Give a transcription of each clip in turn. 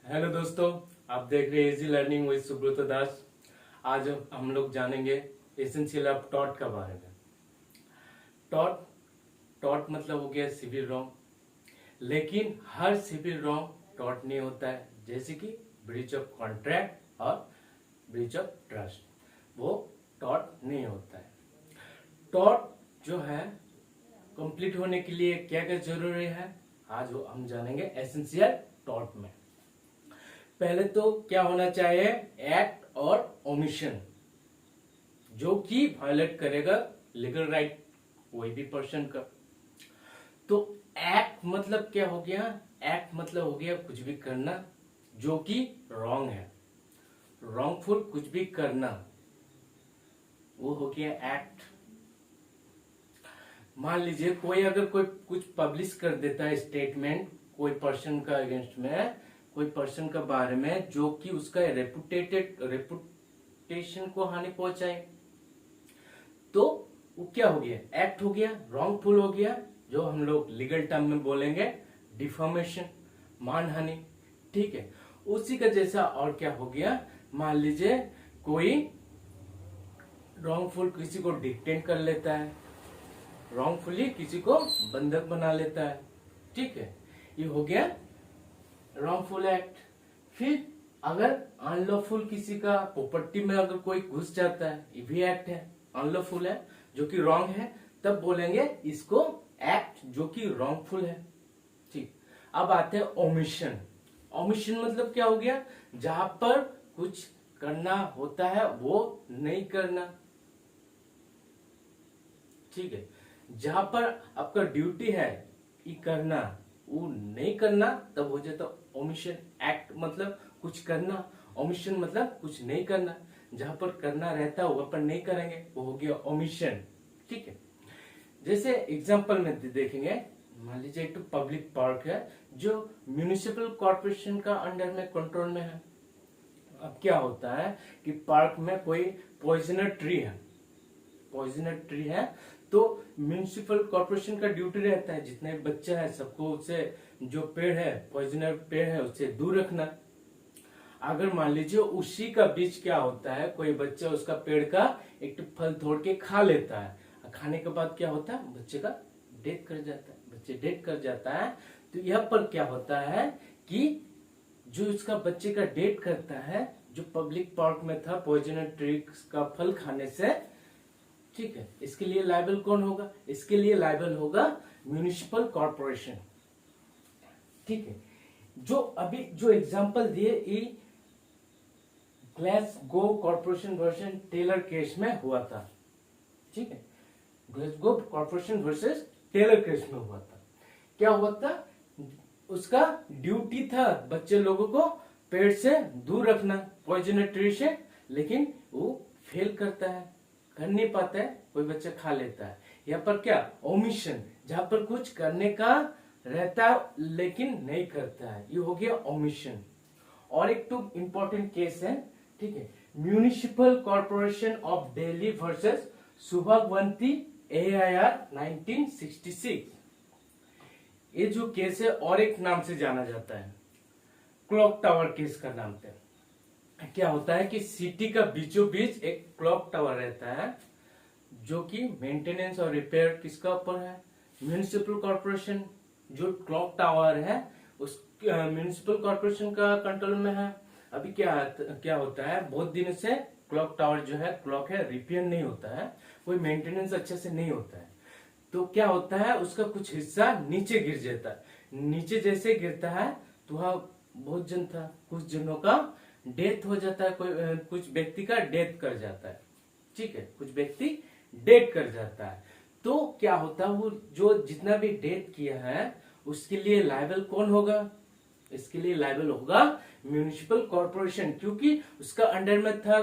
Hello दोस्तों, आप देख रहे हैं इजी लर्निंग विद सुब्रत दास। आज हम लोग जानेंगे एसेंशियल ऑफ टॉट के बारे में। टॉट टॉट मतलब हो गया सिविल रॉन्ग, लेकिन हर सिविल रॉन्ग टॉट नहीं होता है। जैसे कि ब्रीच ऑफ कॉन्ट्रैक्ट और ब्रीच ऑफ ट्रस्ट, वो टॉट नहीं होता है। टॉट जो है कंप्लीट होने के लिए क्या क्या जरूरी है, आज वो हम जानेंगे एसेंशियल टॉट में। पहले तो क्या होना चाहिए, एक्ट और ओमिशन जो कि वायलेट करेगा लीगल राइट कोई भी पर्सन का। तो एक्ट मतलब क्या हो गया, एक्ट मतलब हो गया कुछ भी करना जो कि रॉन्ग है, रॉन्गफुल कुछ भी करना, वो हो गया एक्ट। मान लीजिए कोई अगर कोई कुछ पब्लिश कर देता है स्टेटमेंट कोई पर्सन का अगेंस्ट में, कोई पर्सन के बारे में जो कि उसका रेपुटेशन को हानि पहुंचाए, तो वो क्या हो गया, एक्ट हो गया, रॉन्गफुल हो गया, जो हम लोग लीगल टर्म में बोलेंगे डिफॉर्मेशन, मानहानि। ठीक है, उसी का जैसा और क्या हो गया, मान लीजिए कोई रॉन्गफुल किसी को डिटेन कर लेता है, रॉन्गफुली किसी को बंधक बना लेता है। ठीक है, ये हो गया रॉन्गफुल एक्ट। फिर अगर अनलॉफुल किसी का प्रॉपर्टी में अगर कोई घुस जाता है, ये भी एक्ट है, अनलॉफुल है जो कि रॉन्ग है, तब बोलेंगे इसको एक्ट जो कि रॉन्गफुल है। ठीक, अब आते हैं ओमिशन। ओमिशन मतलब क्या हो गया, जहां पर कुछ करना होता है वो नहीं करना। ठीक है, जहां पर आपका ड्यूटी है ये करना, वो नहीं करना, तब हो जाता ओमिशन। एक्ट मतलब कुछ करना, ओमिशन मतलब कुछ नहीं करना, जहां पर करना रहता है वहां पर नहीं करेंगे, वो हो गया ओमिशन। ठीक है, जैसे एग्जांपल में देखेंगे, मान लीजिए एक तो पब्लिक पार्क है जो म्यूनिसिपल कॉर्पोरेशन का अंडर में कंट्रोल में है। अब क्या होता है कि पार्क में कोई पॉइजनर ट्री है, पॉइजनर ट्री है, तो म्यूनिसिपल कॉर्पोरेशन का ड्यूटी रहता है जितने बच्चा है सबको उससे जो पेड़ है, पॉइजनर पेड़ है, उससे दूर रखना। अगर मान लीजिए उसी का बीच क्या होता है, कोई बच्चा उसका पेड़ का एक फल तोड़ के खा लेता है, खाने के बाद क्या होता है, बच्चे का डेथ कर जाता है, बच्चे डेथ कर जाता है। तो यहाँ पर क्या होता है कि जो उसका बच्चे का डेथ करता है, जो पब्लिक पार्क में था पॉइजनर ट्री का फल खाने से, ठीक है, इसके लिए लायबल कौन होगा, इसके लिए लायबल होगा म्यूनिसिपल कॉर्पोरेशन। ठीक है, जो अभी जो एग्जांपल दिए ये Glasgow corporation versus Taylor case में हुआ था। ठीक है, Glasgow corporation versus Taylor case में हुआ था। क्या हुआ था, उसका ड्यूटी था बच्चे लोगों को पेड़ से दूर रखना पॉइजनर ट्री से, लेकिन वो फेल करता है, कर नहीं पाता है, कोई बच्चा खा लेता है। यहाँ पर क्या ओमिशन, जहां पर कुछ करने का रहता है लेकिन नहीं करता है, ये हो गया ओमिशन। और एक तो इंपॉर्टेंट केस है, ठीक है, Municipal Corporation of Delhi versus Subhagwanti AIR 1966। ये जो केस है और एक नाम से जाना जाता है, क्लॉक टावर केस का नाम से। क्या होता है कि सिटी का बीचों बीच एक क्लॉक टावर रहता है जो कि मेंटेनेंस और रिपेयर किसका ऊपर है, म्यूनिसिपल कॉर्पोरेशन। जो क्लॉक टावर है उस म्यूनिसिपल कॉर्पोरेशन का कंट्रोल में है। अभी क्या होता है, बहुत दिनों से क्लॉक टावर जो है, क्लॉक है, रिपेयर नहीं होता है, कोई मेंटेनेंस अच्छे से नहीं होता है। तो क्या होता है, उसका कुछ हिस्सा नीचे गिर जाता है। नीचे जैसे गिरता है तो वहां बहुत जन था, कुछ जनों का डेथ हो जाता है, कोई कुछ व्यक्ति का डेथ कर जाता है। ठीक है, कुछ व्यक्ति डेथ कर जाता है, तो क्या होता है, वो जो जितना भी डेथ किया है उसके लिए लायबल कौन होगा, इसके लिए लायबल होगा म्यूनिसिपल कॉर्पोरेशन, क्योंकि उसका अंडर में था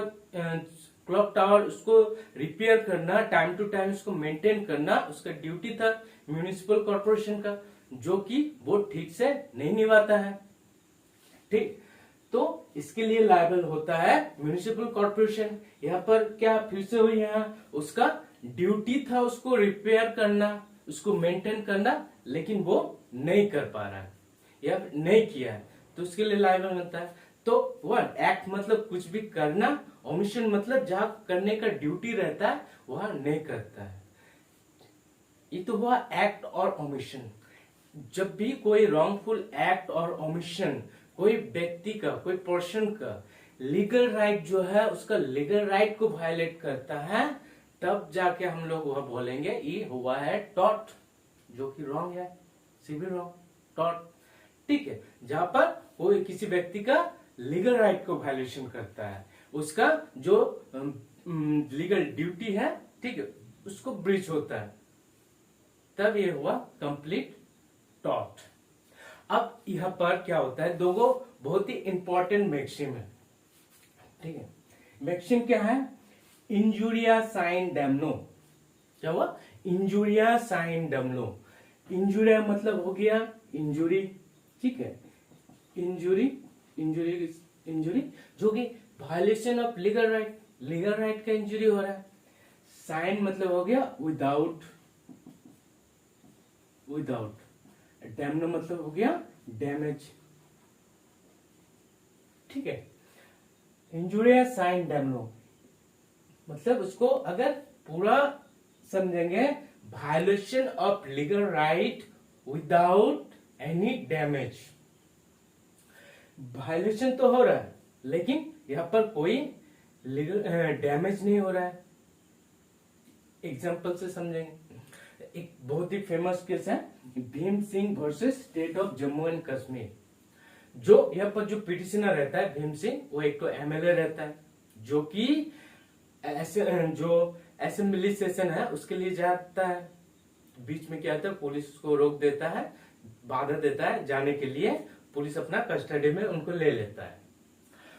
क्लॉक टावर, उसको रिपेयर करना, टाइम टू टाइम उसको मेंटेन करना उसका ड्यूटी था म्यूनिसिपल कॉर्पोरेशन का, जो कि वो ठीक से नहीं निभाता है। ठीक, तो इसके लिए लायबल होता है म्यूनिसिपल कॉर्पोरेशन। यहाँ पर क्या फिर से हुई, यहाँ उसका ड्यूटी था उसको रिपेयर करना, उसको मेंटेन करना, लेकिन वो नहीं कर पा रहा है या नहीं किया है, तो उसके लिए लायबल बनता है। तो वन एक्ट मतलब कुछ भी करना, ओमिशन मतलब जहां करने का ड्यूटी रहता है वहां नहीं करता है। ये तो हुआ एक्ट और ओमिशन। जब भी कोई रॉन्गफुल एक्ट और ओमिशन कोई व्यक्ति का, कोई पर्सन का लीगल राइट जो है उसका लीगल राइट को वायलेट करता है, तब जाके हम लोग वह बोलेंगे ये हुआ है टॉर्ट, जो कि रॉन्ग है, सिविल रॉन्ग, टॉर्ट। ठीक है, जहां पर कोई किसी व्यक्ति का लीगल राइट को वायलेशन करता है, उसका जो लीगल ड्यूटी है, ठीक है, उसको ब्रीच होता है, तब ये हुआ कंप्लीट टॉर्ट। अब यहां पर क्या होता है, दो बहुत ही इंपॉर्टेंट मैक्सिम है। ठीक है, मैक्सिम क्या है, इंजुरिया साइन डैमनो। क्या हुआ, इंजुरिया साइन डैमनो। इंजुरिया मतलब हो गया इंजुरी, ठीक है, इंजुरी, इंजुरी, इंजुरी जो कि violation of legal right, legal right का इंजुरी हो रहा है। साइन मतलब हो गया विदाउट, विदाउट। डैमनो मतलब हो गया डैमेज। ठीक है, इंजुरिया साइन डैमनो मतलब उसको अगर पूरा समझेंगे, violation of legal right without any damage. Violation तो हो रहा है लेकिन यहां पर कोई लीगल डैमेज नहीं हो रहा है। एग्जांपल से समझेंगे, एक बहुत ही फेमस केस है Bhim Singh versus state of Jammu and Kashmir. जो यहाँ पर जो पिटिशनर रहता है भीम सिंह, वो एक तो एमएलए रहता है, जो कि जो असेंबली सेशन है उसके लिए जाता है। बीच में क्या होता है, पुलिस उसको रोक देता है, बाधा देता है जाने के लिए, पुलिस अपना कस्टडी में उनको ले लेता है।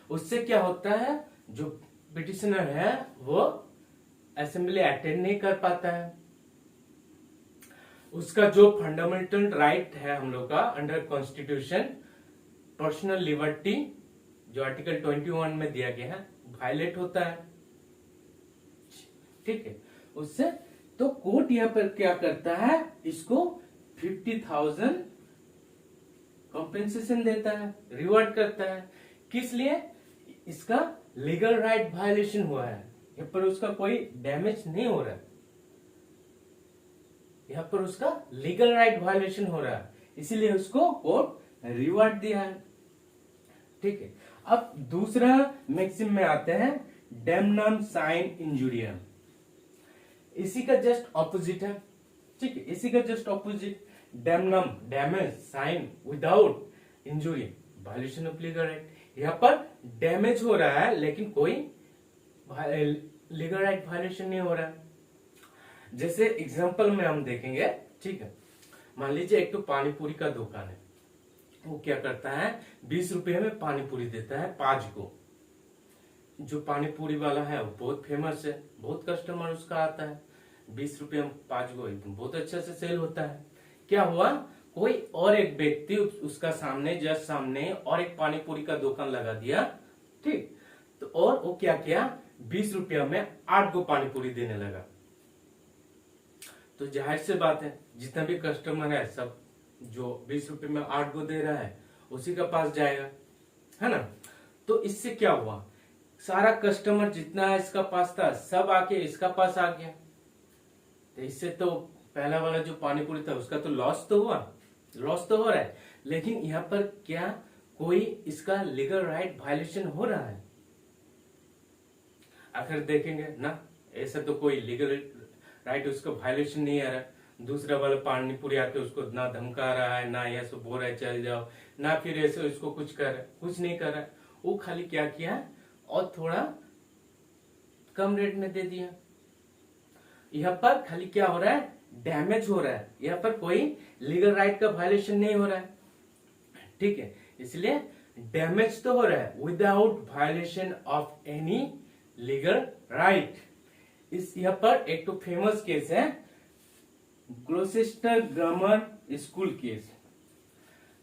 उससे क्या होता है, जो पिटिशनर है वो असेंबली अटेंड नहीं कर पाता है। उसका जो फंडामेंटल राइट है हम लोग का अंडर कॉन्स्टिट्यूशन, पर्सनल लिबर्टी, जो आर्टिकल 21 में दिया गया है, वायलेट होता है। ठीक है, उससे तो कोर्ट यहां पर क्या करता है, इसको 50,000 कॉम्पेंसेशन देता है, रिवॉर्ड करता है। किस लिए, इसका लीगल राइट वायलेशन हुआ है, यहाँ पर उसका कोई डैमेज नहीं हो रहा है, यहाँ पर उसका लीगल राइट वायलेशन हो रहा है, इसीलिए उसको कोर्ट रिवॉर्ड दिया है। ठीक है, अब दूसरा मैक्सिम में आते हैं, डैमनम साइन इंजुरियम। इसी का जस्ट ऑपोजिट है। ठीक है, इसी का just opposite, damnum damage, sine without injury, violation of legal right. यहाँ पर डैमेज हो रहा है लेकिन कोई लीगल राइट वायलेशन नहीं हो रहा है। जैसे एग्जांपल में हम देखेंगे, ठीक है, मान लीजिए एक तो पानी पूरी का दुकान है, वो क्या करता है, 20 रुपए में पानी पूरी देता है 5 को। जो पानी पूरी वाला है वो बहुत फेमस है, बहुत कस्टमर उसका आता है, 20 रुपए में 5 को एकदम बहुत अच्छा से सेल होता है। क्या हुआ, कोई और एक व्यक्ति उसका सामने, जस्ट सामने और एक पानी पूरी का दुकान लगा दिया। ठीक, तो और वो क्या किया, 20 रुपया में 8 को पानी पूरी देने लगा। तो जाहिर से बात है, जितना भी कस्टमर है सब जो 20 रुपए में 8 को दे रहा है उसी का पास जाएगा, है ना। तो इससे क्या हुआ, सारा कस्टमर जितना इसका पास था सब आके इसका पास आ गया। तो इससे तो पहला वाला जो पानी पूरी था उसका तो लॉस तो हुआ, लॉस तो हो रहा है, लेकिन यहाँ पर क्या कोई इसका लीगल राइट वायलेशन हो रहा है? आखिर देखेंगे ना, ऐसा तो कोई लीगल राइट उसका वायलेशन नहीं आ रहा। दूसरा वाला पानी पूरी आके उसको ना धमका रहा है, ना ऐसे बोल रहा है चल जाओ, ना फिर ऐसे उसको कुछ कर रहा है, कुछ नहीं कर रहा है। वो खाली क्या किया और थोड़ा कम रेट में दे दिया। यहाँ पर खाली क्या हो रहा है, डैमेज हो रहा है, यहाँ पर कोई लीगल राइट का वायलेशन नहीं हो रहा है। ठीक है, इसलिए डैमेज तो हो रहा है without violation of any legal right. इस यहाँ पर एक तो फेमस केस है Gloucester Grammar School case.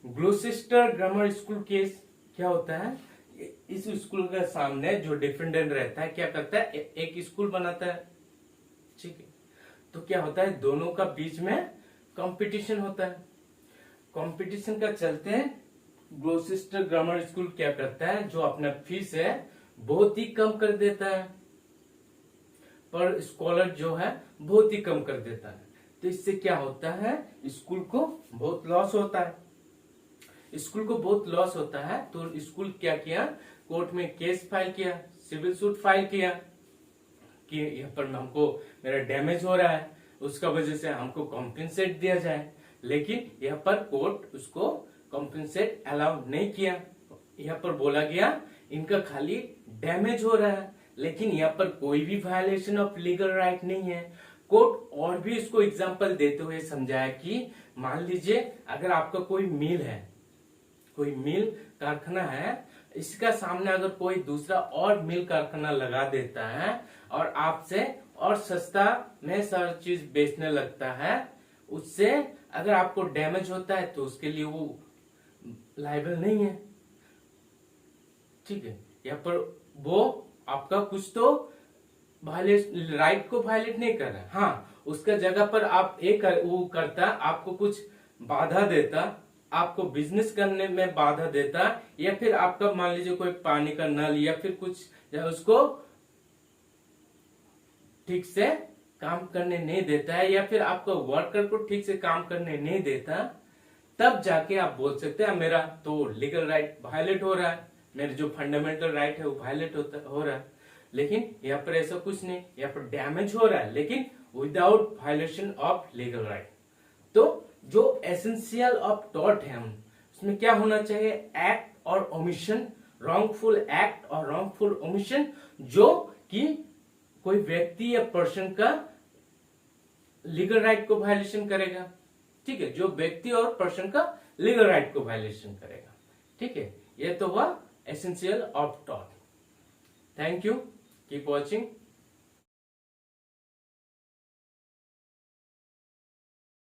Gloucester Grammar School case क्या होता है, इस स्कूल के सामने जो डिफेंडेंट रहता है क्या करता है, एक स्कूल बनाता है। ठीक है, तो क्या होता है, दोनों का बीच में कंपटीशन होता है। कंपटीशन का चलते ग्लोसेस्टर ग्रामर स्कूल क्या करता है, जो अपना फीस है बहुत ही कम कर देता है, पर स्कॉलर जो है बहुत ही कम कर देता है। तो इससे क्या होता है, स्कूल को बहुत लॉस होता है। स्कूल को बहुत लॉस होता है तो स्कूल क्या किया, कोर्ट में केस फाइल किया, सिविल सूट फाइल किया कि यहाँ पर हमको मेरा डैमेज हो रहा है, उसका वजह से हमको कॉम्पेंसेट दिया जाए। लेकिन यहाँ पर कोर्ट उसको कॉम्पेंसेट अलाउ नहीं किया। यहाँ पर बोला गया इनका खाली डैमेज हो रहा है, लेकिन यहाँ पर कोई भी वायलेशन ऑफ लीगल राइट नहीं है। कोर्ट और भी इसको एग्जांपल देते हुए समझाया कि मान लीजिए अगर आपका कोई मिल है, कोई मिल कारखाना है, इसका सामने अगर कोई दूसरा और मिल कारखाना लगा देता है और आपसे और सस्ता में सारी चीज बेचने लगता है, उससे अगर आपको डैमेज होता है तो उसके लिए वो लायबल नहीं है। ठीक है, यहाँ पर वो आपका कुछ तो राइट को वायलेट नहीं कर रहा है। हाँ, उसका जगह पर आप वो करता, आपको कुछ बाधा देता, आपको बिजनेस करने में बाधा देता, या फिर आपका मान लीजिए कोई पानी का नल या फिर कुछ उसको ठीक से काम करने नहीं देता है, या फिर आपका वर्कर को ठीक से काम करने नहीं देता, तब जाके आप बोल सकते हैं मेरा तो लीगल राइट वायलेट हो रहा है, मेरे जो फंडामेंटल राइट है वो वायलेट हो रहा है। लेकिन यहाँ पर ऐसा कुछ नहीं, यहाँ पर डैमेज हो रहा है लेकिन without violation of legal right. तो जो एसेंशियल ऑफ टॉर्ट है उसमें क्या होना चाहिए, एक्ट और ओमिशन, रॉन्गफुल एक्ट और रॉन्गफुल ओमिशन, जो कि कोई व्यक्ति या पर्सन का लीगल राइट को वायलेशन करेगा। ठीक है, जो व्यक्ति और पर्सन का लीगल राइट को वायलेशन करेगा। ठीक है, ये तो हुआ essential of tort. Thank you, keep watching.